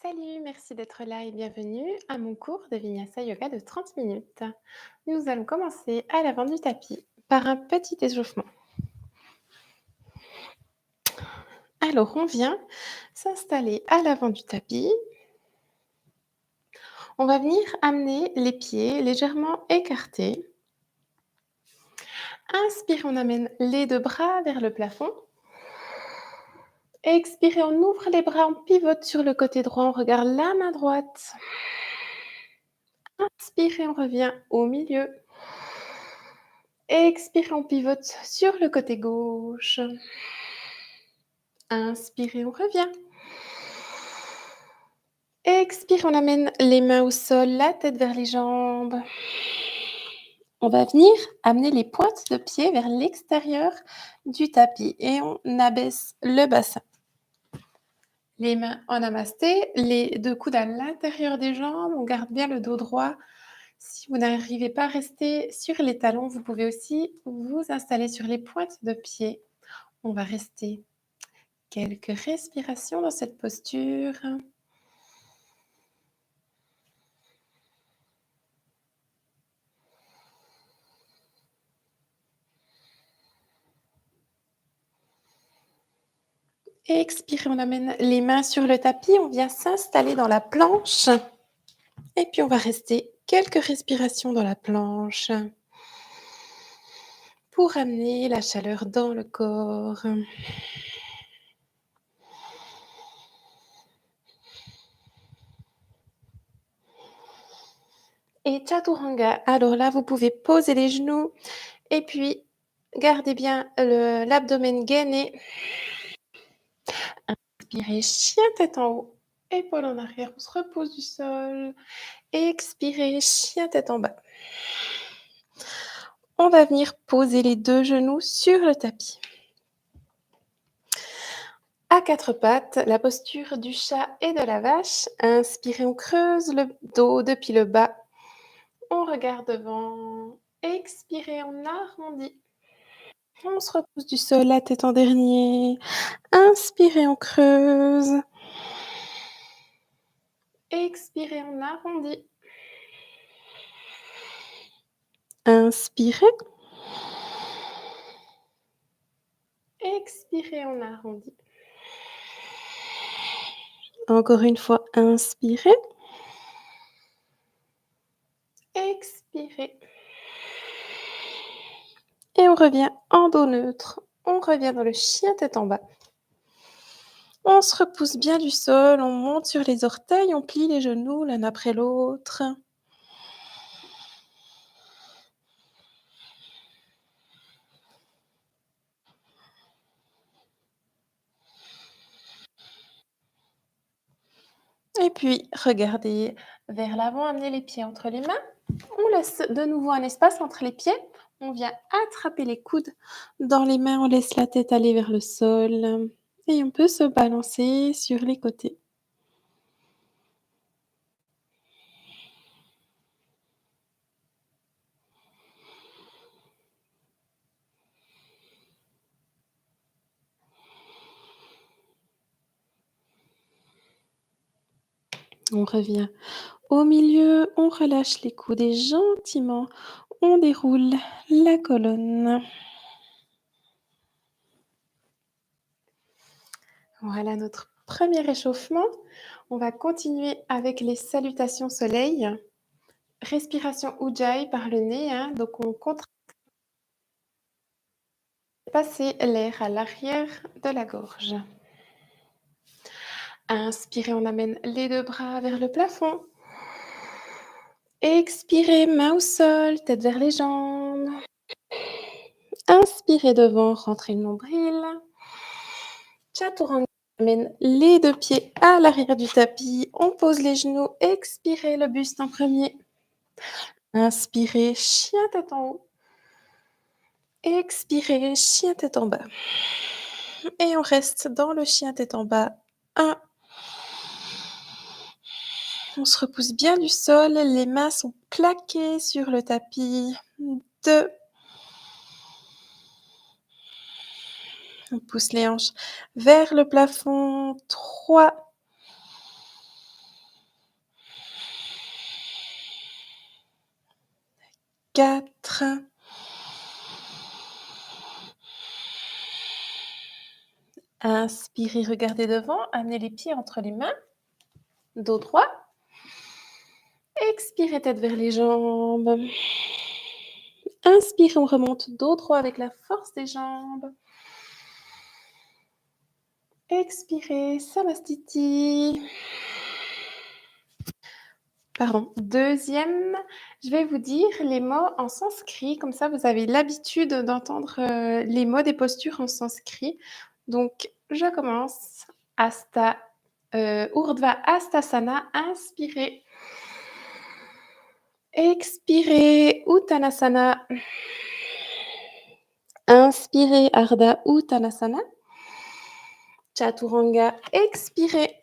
Salut, merci d'être là et bienvenue à mon cours de Vinyasa Yoga de 30 minutes. Nous allons commencer à l'avant du tapis par un petit échauffement. Alors, on vient s'installer à l'avant du tapis. On va venir amener les pieds légèrement écartés. Inspirez, on amène les deux bras vers le plafond. Expirez, on ouvre les bras, on pivote sur le côté droit, on regarde la main droite. Inspirez, on revient au milieu. Expirez, on pivote sur le côté gauche. Inspirez, on revient. Expire, on amène les mains au sol, la tête vers les jambes. On va venir amener les pointes de pied vers l'extérieur du tapis et on abaisse le bassin. Les mains en namasté, les deux coudes à l'intérieur des jambes, on garde bien le dos droit. Si vous n'arrivez pas à rester sur les talons, vous pouvez aussi vous installer sur les pointes de pied. On va rester quelques respirations dans cette posture. Expirez, on amène les mains sur le tapis, on vient s'installer dans la planche. Et puis on va rester quelques respirations dans la planche pour amener la chaleur dans le corps. Et Chaturanga, alors là, vous pouvez poser les genoux et puis gardez bien l'abdomen gainé. Inspirez, chien tête en haut, épaule en arrière, on se repose du sol. Expirez, chien tête en bas. On va venir poser les deux genoux sur le tapis. À quatre pattes, la posture du chat et de la vache. Inspirez, on creuse le dos depuis le bas. On regarde devant. Expirez, on arrondit. On se repose du sol, la tête en dernier. Inspirez, on creuse. Expirez, on arrondit. Inspirez. Expirez, on arrondit. Encore une fois, inspirez. Expirez. Et on revient en dos neutre. On revient dans le chien tête en bas. On se repousse bien du sol, on monte sur les orteils, on plie les genoux l'un après l'autre. Et puis, regardez vers l'avant, amenez les pieds entre les mains. On laisse de nouveau un espace entre les pieds. On vient attraper les coudes dans les mains, on laisse la tête aller vers le sol. Et on peut se balancer sur les côtés. On revient au milieu, on relâche les coudes et gentiment, on déroule la colonne. Voilà notre premier échauffement. On va continuer avec les salutations soleil. Respiration Ujjayi par le nez, hein. Donc on contracte, passer l'air à l'arrière de la gorge. Inspirez, on amène les deux bras vers le plafond. Expirez, main au sol, tête vers les jambes. Inspirez devant, rentrez le nombril. Chaturanga, on amène les deux pieds à l'arrière du tapis. On pose les genoux. Expirez, le buste en premier. Inspirez, chien tête en haut. Expirez, chien tête en bas. Et on reste dans le chien tête en bas. 1. On se repousse bien du sol, les mains sont plaquées sur le tapis. 2. On pousse les hanches vers le plafond. 3. 4. Inspirez, regardez devant, amenez les pieds entre les mains, dos droit. Expirez, tête vers les jambes. Inspirez, on remonte dos droit avec la force des jambes. Expirez, Samastiti. Pardon. Deuxième, je vais vous dire les mots en sanskrit, comme ça vous avez l'habitude d'entendre les mots des postures en sanskrit. Donc, je commence. Urdhva Hastasana, inspirez. Expirez, Uttanasana. Inspirez, Ardha Uttanasana. Chaturanga, expirez.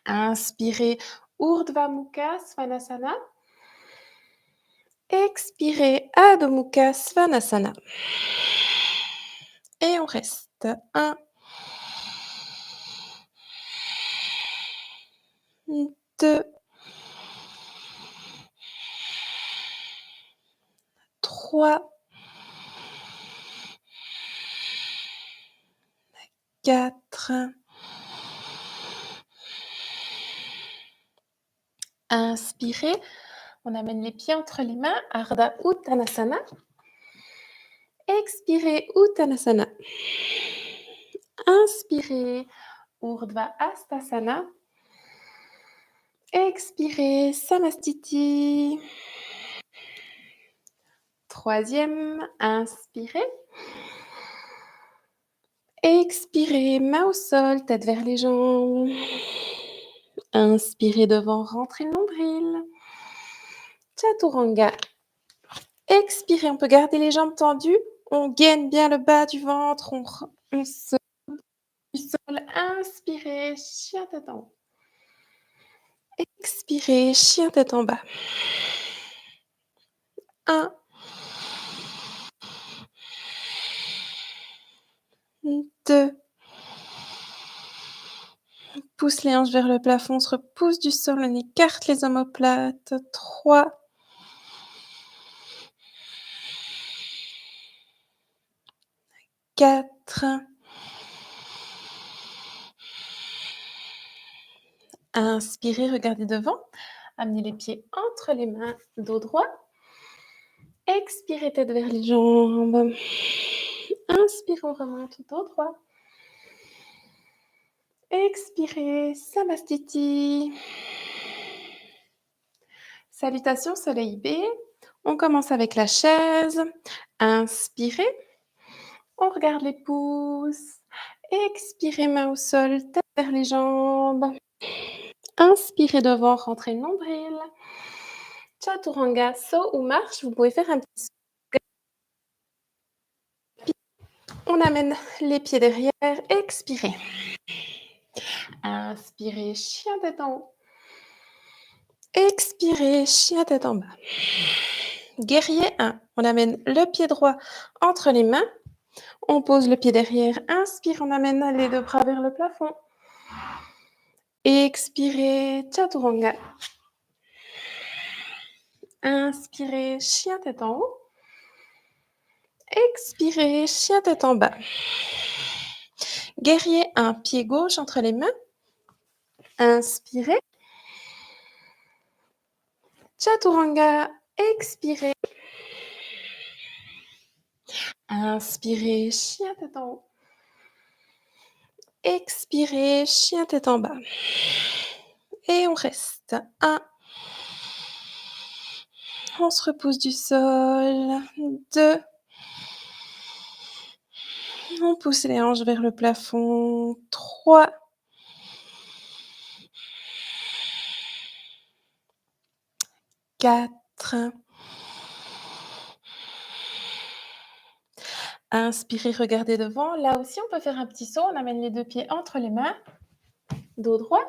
Inspirez, Urdhva Mukha Svanasana. Expirez, Adho Mukha Svanasana. Et on reste. 1, 2, 3, 4. Inspirez. On amène les pieds entre les mains. Ardha Uttanasana. Expirez, Uttanasana. Inspirez, Urdhva Hastasana. Expirez, Samastiti. Troisième, inspirez. Expirez, main au sol, tête vers les jambes. Inspirez devant, rentrez le nombril. Chaturanga. Expirez, on peut garder les jambes tendues. On gaine bien le bas du ventre. On se du sol. Inspirez, chien tête en haut. Expirez, chien tête en bas. 1, 2. On pousse les hanches vers le plafond, on se repousse du sol, on écarte les omoplates. 3. 4. Inspirez, regardez devant. Amenez les pieds entre les mains, dos droit. Expirez, tête vers les jambes. Inspirez, on remonte, dos droit. Expirez, Samastiti. Salutations, soleil B. On commence avec la chaise. Inspirez. On regarde les pouces. Expirez, main au sol, tête vers les jambes. Inspirez devant, rentrez le nombril. Chaturanga, saut ou marche. Vous pouvez faire un petit saut. On amène les pieds derrière. Expirez. Inspirez, chien tête en haut. Expirez, chien tête en bas. Guerrier 1. On amène le pied droit entre les mains. On pose le pied derrière. Inspire, on amène les deux bras vers le plafond. Expirez, Chaturanga. Inspirez, chien tête en haut. Expirez, chien tête en bas. Guerrier 1, pied gauche entre les mains. Inspirez. Chaturanga, expirez. Inspirez, chien tête en haut. Expirez, chien tête en bas. Et on reste. 1. On se repousse du sol. 2. On pousse les hanches vers le plafond. 3. 4. Inspirez, regardez devant. Là aussi, on peut faire un petit saut. On amène les deux pieds entre les mains. Dos droit.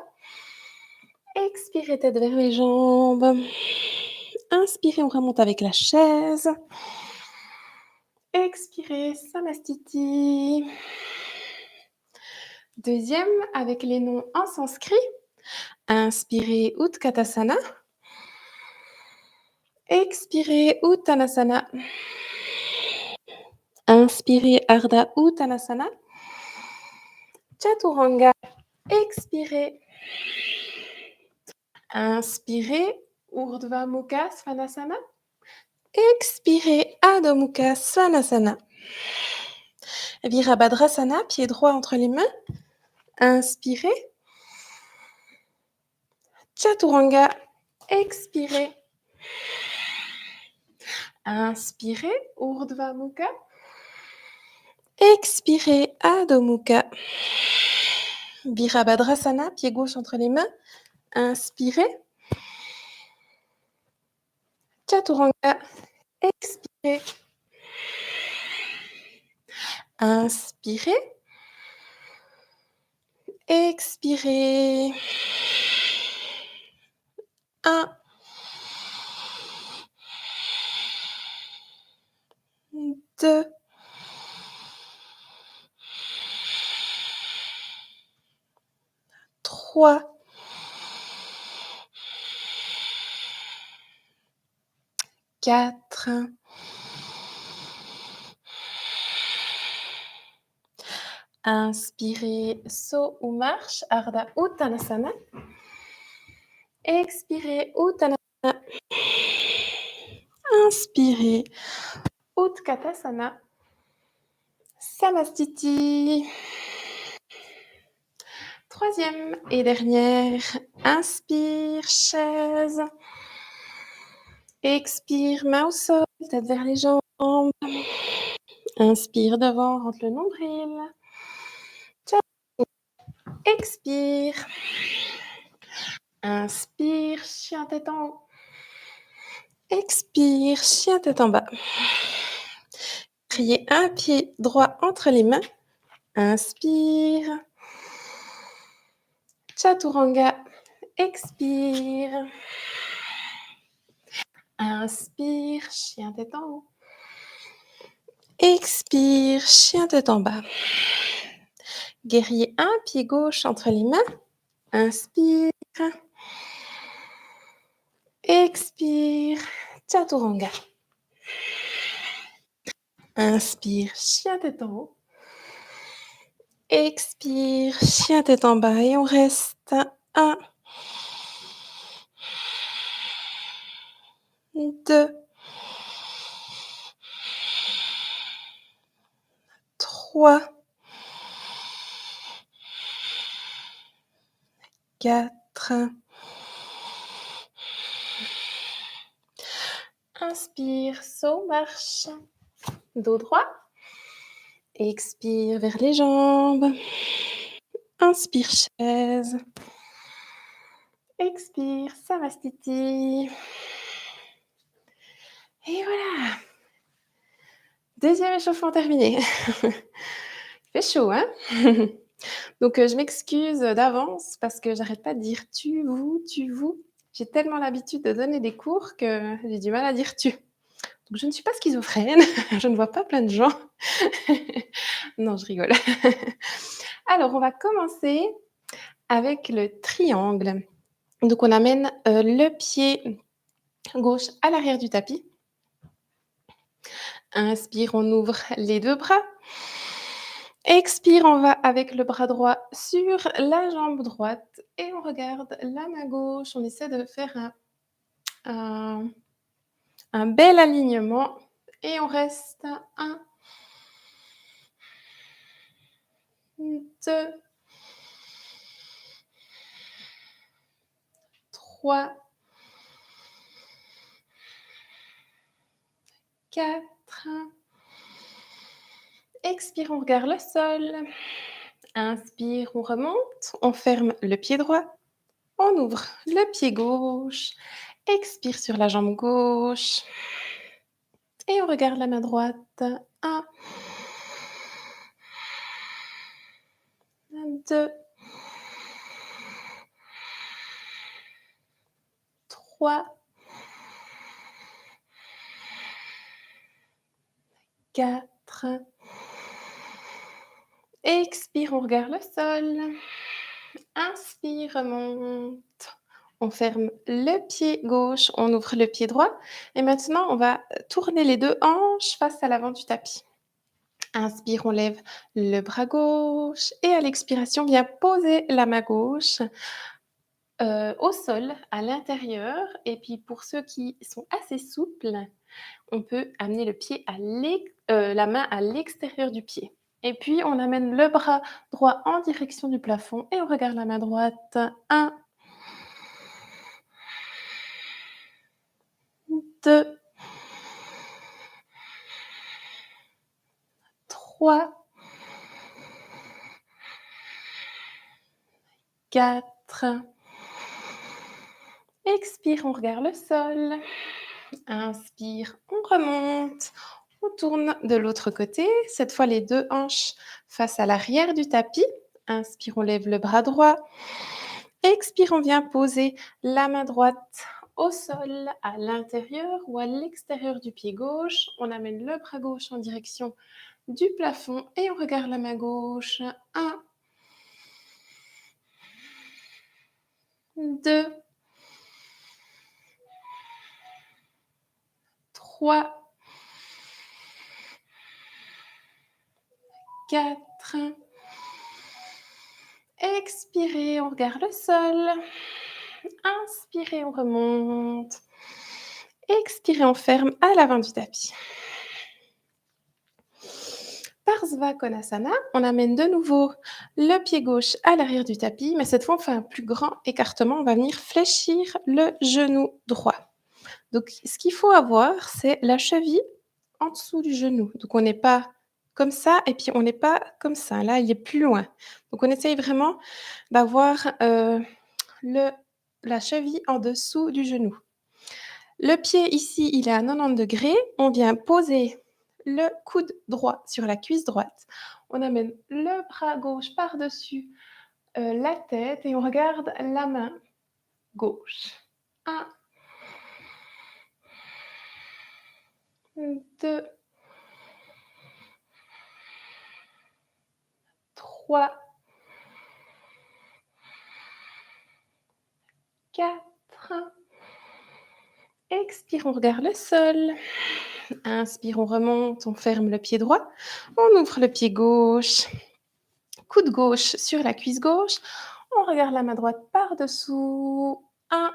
Expirez, tête vers les jambes. Inspirez, on remonte avec la chaise. Expirez, Samastiti. Deuxième, avec les noms en sanskrit. Inspirez, Utkatasana. Expirez Uttanasana. Inspirez Ardha Uttanasana. Chaturanga. Expirez. Inspirez Urdhva Mukha Svanasana. Expirez Adho Mukha Svanasana. Virabhadrasana, pied droit entre les mains. Inspirez. Chaturanga. Expirez. Inspirez Urdhva Mukha. Expirez Adho Mukha. Virabhadrasana, pied gauche entre les mains. Inspirez. Chaturanga. Expirez. Inspirez. Expirez. 1, 2, 3, 4, 'Inspirez, saut ou marche, Ardha Uttanasana. Expirez, Uttanasana. Inspirez, Utkatasana. Samastiti. 3e et dernière. Inspire, chaise. Expire, main au sol, tête vers les jambes. Inspire devant, rentre le nombril. Expire. Inspire, chien tête en haut. Expire, chien tête en bas. Priez un pied droit entre les mains. Inspire. Chaturanga. Expire. Inspire, chien tête en haut. Expire, chien tête en bas. Guerrier 1, pied gauche entre les mains. Inspire. Expire, Chaturanga. Inspire, chien tête en haut. Expire, chien tête en bas. Et on reste 1, 2, 3, 4. Inspire, saut, marche. Dos droit. Expire vers les jambes. Inspire, chaise. Expire, Samastiti. Et voilà. 2e échauffement terminé. Il fait chaud, hein? Donc, je m'excuse d'avance parce que j'arrête pas de dire tu, vous, tu, vous. J'ai tellement l'habitude de donner des cours que j'ai du mal à dire tu. Donc, je ne suis pas schizophrène, je ne vois pas plein de gens. Non, je rigole. Alors, on va commencer avec le triangle. Donc, on amène le pied gauche à l'arrière du tapis. Inspire, on ouvre les 2 bras. Expire, on va avec le bras droit sur la jambe droite et on regarde la main gauche. On essaie de faire un bel alignement et on reste 1, 2, 3, 4. Expire, on regarde le sol. Inspire, on remonte. On ferme le pied droit. On ouvre le pied gauche. Expire sur la jambe gauche. Et on regarde la main droite. 1, 2, 3, 4. Expire, on regarde le sol. Inspire, remonte. On ferme le pied gauche, on ouvre le pied droit et maintenant on va, tourner les 2 hanches face à l'avant du tapis. Inspire, on lève le bras gauche et à l'expiration, viens poser la main gauche, au sol, à l'intérieur et puis pour ceux qui sont assez souples, on peut amener le pied la main à l'extérieur du pied et puis on amène le bras droit en direction du plafond et on regarde la main droite. 1, 2, 3, 4. Expire, on regarde le sol. Inspire, on remonte. On tourne de l'autre côté. Cette fois, les 2 hanches face à l'arrière du tapis. Inspire, on lève le bras droit. Expire, on vient poser la main droite au sol, à l'intérieur ou à l'extérieur du pied gauche. On amène le bras gauche en direction du plafond et on regarde la main gauche. 1, 2, 3, 4. Expirez, on regarde le sol. Inspirez, on remonte. Expirez, on ferme à l'avant du tapis. Parsva Konasana, on amène de nouveau le pied gauche à l'arrière du tapis, mais cette fois on fait un plus grand écartement. On va venir fléchir le genou droit. Donc ce qu'il faut avoir, c'est la cheville en dessous du genou. Donc on n'est pas comme ça et puis on n'est pas comme ça. Là, il est plus loin. Donc on essaye vraiment d'avoir la cheville en dessous du genou. Le pied ici, il est à 90°. On vient poser le coude droit sur la cuisse droite. On amène le bras gauche par-dessus la tête et on regarde la main gauche. 1, 2, 3, 4. Expire, on regarde le sol. Inspire, on remonte, on ferme le pied droit. On ouvre le pied gauche. Coude gauche sur la cuisse gauche. On regarde la main droite par-dessous. 1,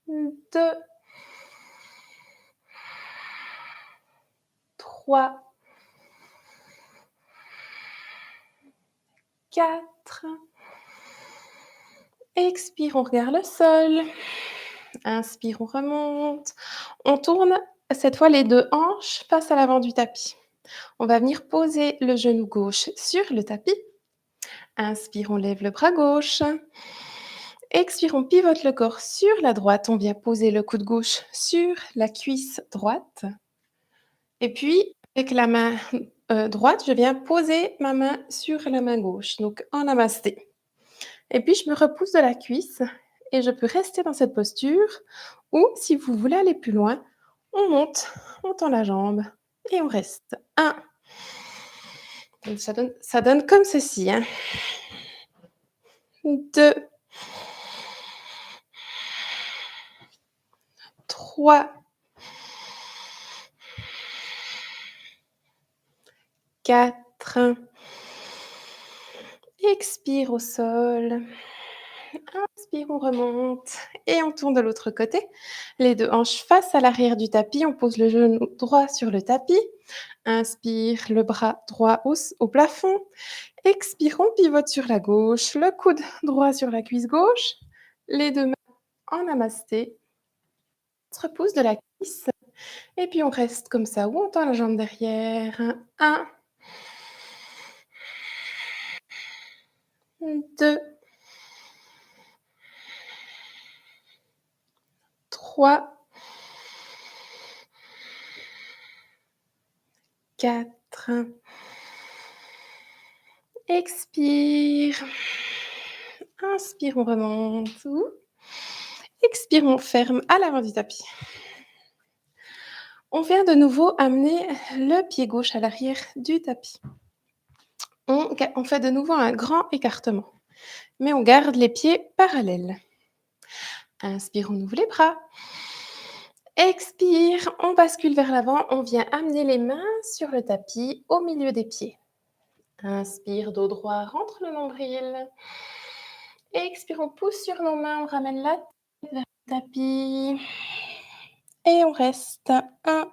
2, 3, 4. Expire, on regarde le sol. Inspire, on remonte. On tourne cette fois les 2 hanches face à l'avant du tapis. On va venir poser le genou gauche sur le tapis. Inspire, on lève le bras gauche. Expire, on pivote le corps sur la droite. On vient poser le coude gauche sur la cuisse droite. Et puis, avec la main droite, je viens poser ma main sur la main gauche, donc en namasté. Et puis, je me repousse de la cuisse et je peux rester dans cette posture ou, si vous voulez aller plus loin, on tend la jambe et on reste. 1. Donc ça donne comme ceci. 2, 3, 4. Expire au sol. Inspire, on remonte et on tourne de l'autre côté. Les 2 hanches face à l'arrière du tapis. On pose le genou droit sur le tapis. Inspire, le bras droit au plafond. Expire, on pivote sur la gauche. Le coude droit sur la cuisse gauche. Les 2 mains en namasté. On se repousse de la cuisse. Et puis on reste comme ça ou on tend la jambe derrière. 1, 2, 3, 4. Expire. Inspire, on remonte. Expire, on ferme à l'avant du tapis. On vient de nouveau amener le pied gauche à l'arrière du tapis. On fait de nouveau un grand écartement. mais on garde les pieds parallèles. Inspire, on ouvre les bras. Expire, on bascule vers l'avant, on vient amener les mains sur le tapis au milieu des pieds. Inspire, dos droit, rentre le nombril. Expire, on pousse sur nos mains, on ramène la tête vers le tapis. Et on reste. 1,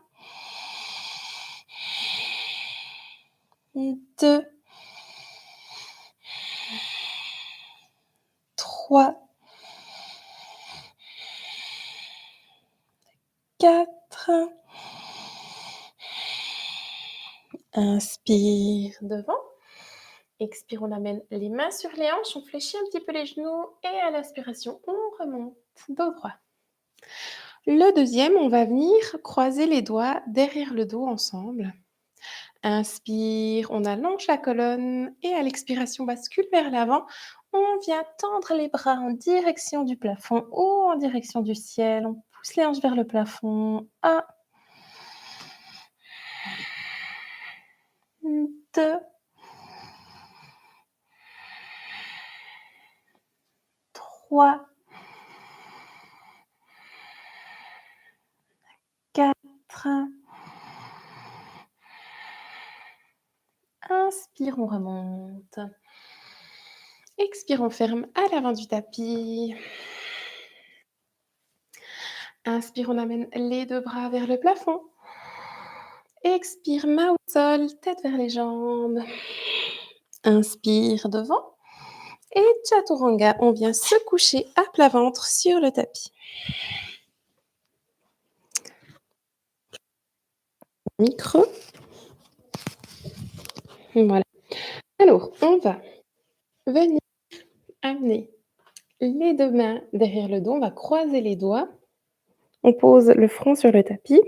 2, 3, 4. Inspire devant. Expire, on amène les mains sur les hanches, on fléchit un petit peu les genoux et à l'inspiration, on remonte, dos droit. Le deuxième, on va venir croiser les doigts derrière le dos ensemble. Inspire, on allonge la colonne et à l'expiration, bascule vers l'avant. On vient tendre les bras en direction du plafond ou en direction du ciel. On pousse les hanches vers le plafond. 1, 2, 3, 4. Inspire, on remonte. Expire, on ferme à l'avant du tapis. Inspire, on amène les 2 bras vers le plafond. Expire, main au sol, tête vers les jambes. Inspire devant. Et Chaturanga, on vient se coucher à plat ventre sur le tapis. Micro. Voilà. Alors, on va venir amener les 2 mains derrière le dos. On va croiser les doigts. On pose le front sur le tapis.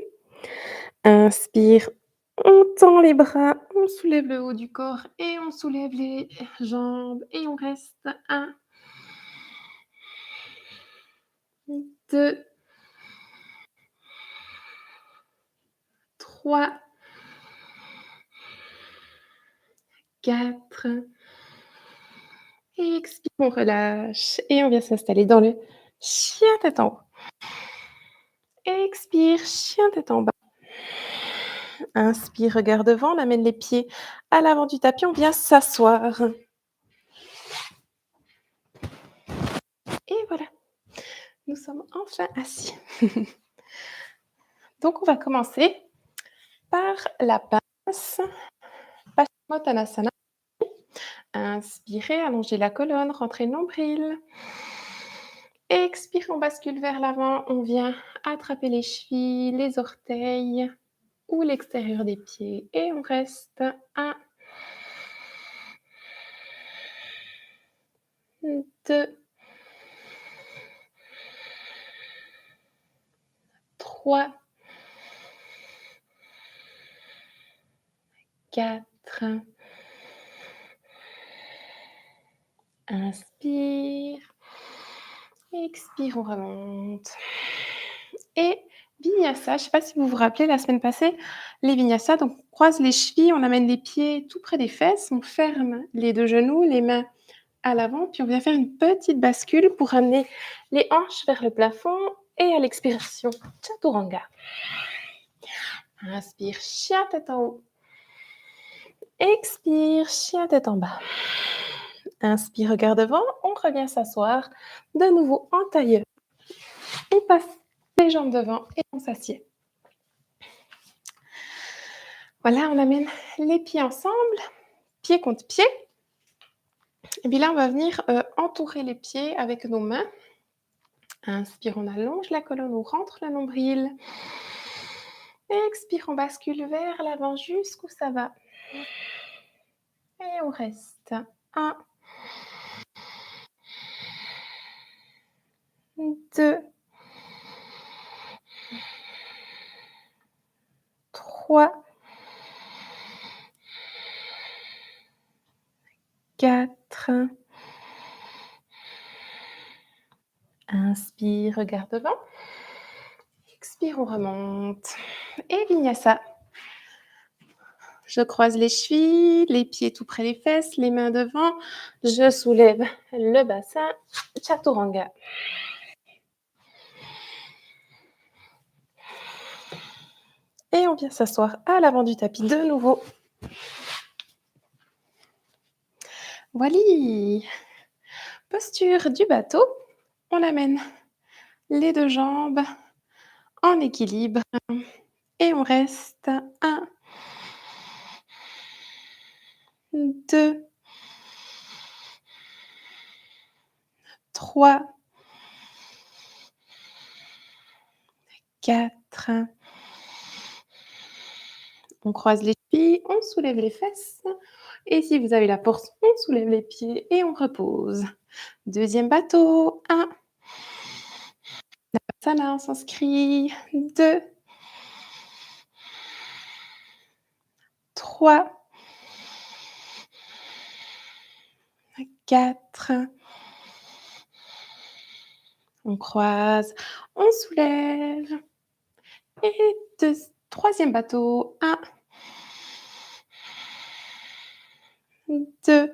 Inspire, on tend les bras, on soulève le haut du corps et on soulève les jambes et on reste. 1, 2, 3, 4. Et expire, on relâche et on vient s'installer dans le chien tête en haut. Expire, chien tête en bas. Inspire, regard devant, on amène les pieds à l'avant du tapis, on vient s'asseoir. Et voilà, nous sommes enfin assis. Donc on va commencer par la pince, Paschimottanasana. Inspirez, allongez la colonne, rentrez le nombril. Expire, on bascule vers l'avant, on vient attraper les chevilles, les orteils ou l'extérieur des pieds et on reste. 1, 2, 3, 4. Inspire. Expire, on remonte. Et Vinyasa, je ne sais pas si vous vous rappelez, la semaine passée, les Vinyasa, donc on croise les chevilles, on amène les pieds tout près des fesses, on ferme les 2 genoux, les mains à l'avant, puis on vient faire une petite bascule pour amener les hanches vers le plafond et à l'expiration, Chaturanga. Inspire, chien tête en haut. Expire, chien tête en bas. Inspire, regard devant, on revient s'asseoir de nouveau en tailleur. On passe les jambes devant et on s'assied. Voilà, on amène les pieds ensemble, pied contre pied. Et puis là, on va venir entourer les pieds avec nos mains. Inspire, on allonge la colonne, on rentre le nombril. Expire, on bascule vers l'avant jusqu'où ça va. Et on reste. 1, 2, 3, 4. Inspire, regard devant. Expire, on remonte. Et Vinyasa. Je croise les chevilles, les pieds tout près des fesses, les mains devant. Je soulève le bassin, chaturanga. Et on vient s'asseoir à l'avant du tapis de nouveau. Voilà. Posture du bateau. On amène les 2 jambes en équilibre et on reste 1, 2, 3, 4. On croise les chevilles, on soulève les fesses et si vous avez la force, on soulève les pieds et on repose. Deuxième bateau, 1, Savasana, on s'inscrit, 2, 3, 4. On croise, on soulève et 3e bateau, 1, 2,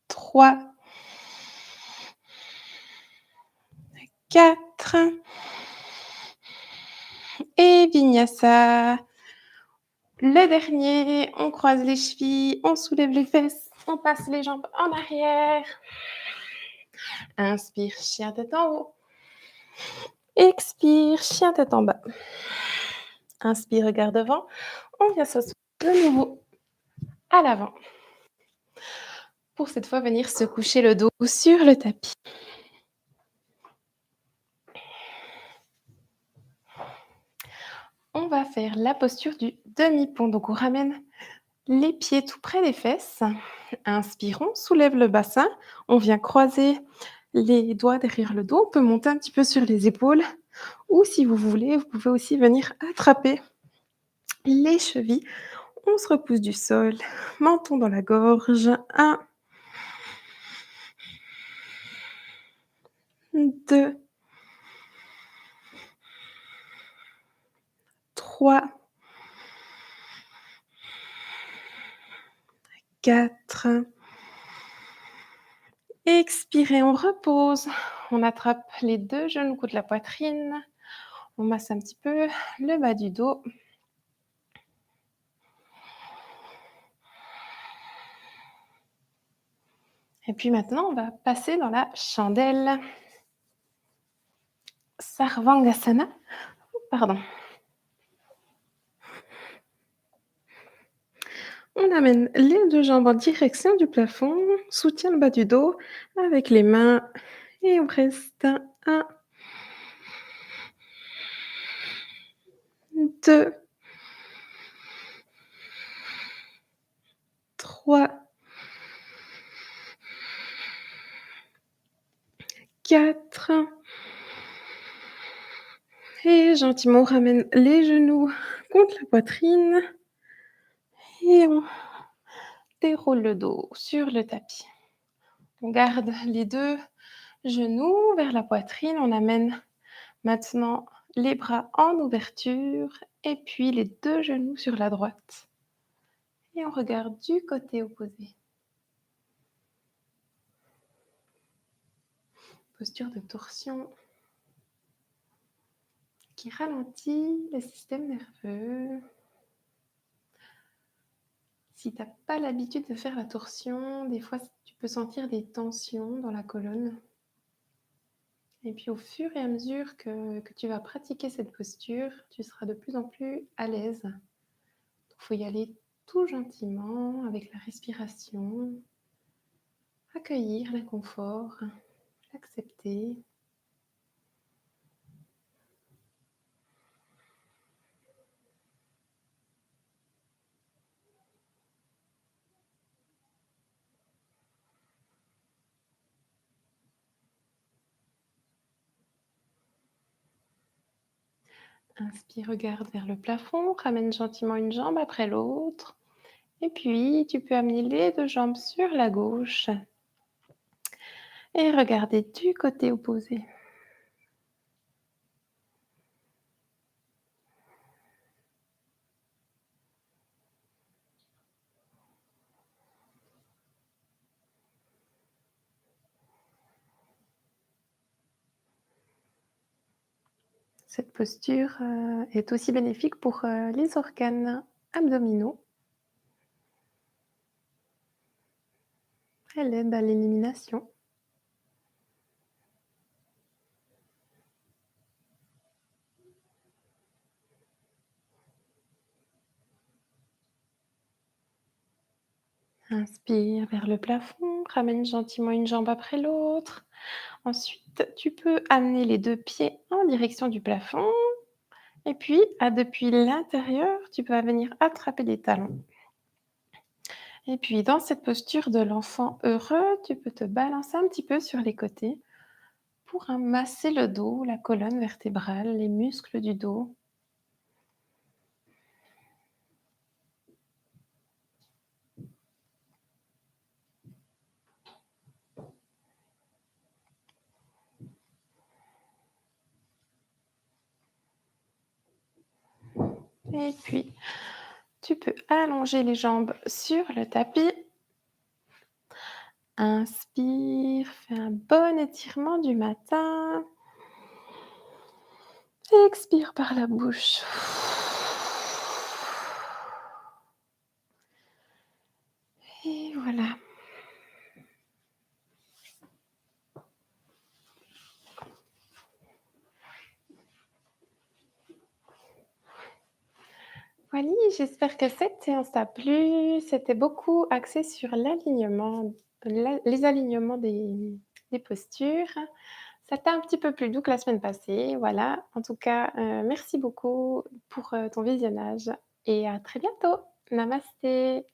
3, 4 et vinyasa. Le dernier, on croise les chevilles, on soulève les fesses, on passe les jambes en arrière. Inspire, chien tête en haut. Expire, chien tête en bas. Inspire, regarde devant. On vient s'asseoir de nouveau à l'avant. Pour cette fois, venir se coucher le dos sur le tapis. On va faire la posture du demi-pont. Donc, on ramène les pieds tout près des fesses. Inspirons, soulève le bassin. On vient croiser les doigts derrière le dos. On peut monter un petit peu sur les épaules. Ou si vous voulez, vous pouvez aussi venir attraper les chevilles. On se repousse du sol. Menton dans la gorge. 1, 2, 3, 4. Expirez, on repose. On attrape les 2 genoux, coude la poitrine. On masse un petit peu le bas du dos. Et puis maintenant, on va passer dans la chandelle. Sarvangasana. Pardon. On amène les 2 jambes en direction du plafond, soutient le bas du dos avec les mains et on reste 1, 2, 3, 4 et gentiment on ramène les genoux contre la poitrine et on déroule le dos sur le tapis. On garde les 2 genoux vers la poitrine, on amène maintenant les bras en ouverture et puis les 2 genoux sur la droite. Et on regarde du côté opposé. Posture de torsion qui ralentit le système nerveux. Si tu n'as pas l'habitude de faire la torsion, des fois tu peux sentir des tensions dans la colonne. Et puis au fur et à mesure que tu vas pratiquer cette posture, tu seras de plus en plus à l'aise. Il faut y aller tout gentiment avec la respiration, accueillir l'inconfort, l'accepter. Inspire, regarde vers le plafond, ramène gentiment une jambe après l'autre. Et puis, tu peux amener les 2 jambes sur la gauche et regarder du côté opposé. Cette posture, est aussi bénéfique pour, les organes abdominaux. Elle aide à l'élimination. Inspire vers le plafond, ramène gentiment une jambe après l'autre. Ensuite, tu peux amener les 2 pieds en direction du plafond et puis, depuis l'intérieur, tu vas venir attraper les talons. Et puis dans cette posture de l'enfant heureux, tu peux te balancer un petit peu sur les côtés pour, masser le dos, la colonne vertébrale, les muscles du dos. Et puis, tu peux allonger les jambes sur le tapis. Inspire, fais un bon étirement du matin. Expire par la bouche. Et voilà. Voilà, j'espère que cette séance t'a plu. C'était beaucoup axé sur l'alignement, les alignements des postures. Ça t'a un petit peu plus doux que la semaine passée, voilà. En tout cas, merci beaucoup pour, ton visionnage et à très bientôt. Namasté.